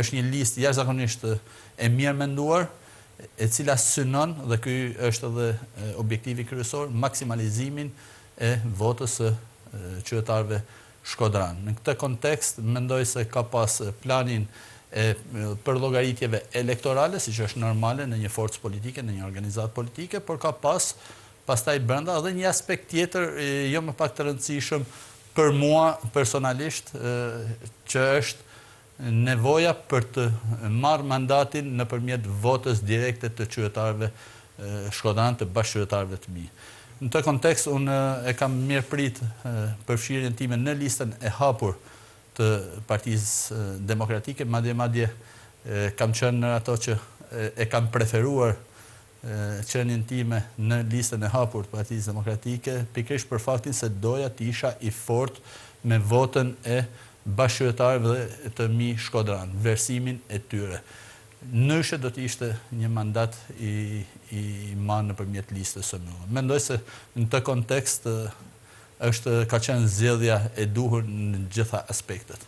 është një listë jashtëzakonisht e mirë menduar, e cila synon, dhe ky është edhe objektivi kryesor, maksimalizimin e votës së qytetarëve shkodran. Në këtë kontekst, mendoj se ka pas planin për llogaritjeve elektorale, siç është normale në një forcë politike, në një organizatë politike, por ka pastaj brenda edhe një aspekt tjetër jo më pak të rëndësishëm për mua personalisht, që është nevoja për të marrë mandatin nëpërmjet votës direkte të qytetarëve shkodran, të bashkëqytetarëve të mi. Në të kontekst, unë e kam mirëprit përfshirjen time në listën e hapur të Partisë Demokratike, madje kam qenë në ato që e kam preferuar qenien time në listën e hapur të Partisë Demokratike, pikërisht për faktin se doja të isha i fortë me votën e bashkëqytetarëve të mi shkodran, vlerësimin e tyre. Ndryshe do të ishte një mandat i marrë nëpërmjet listës së MUA. Mendoj se në të kontekst ka qenë zgjedhja e duhur në gjitha aspektet.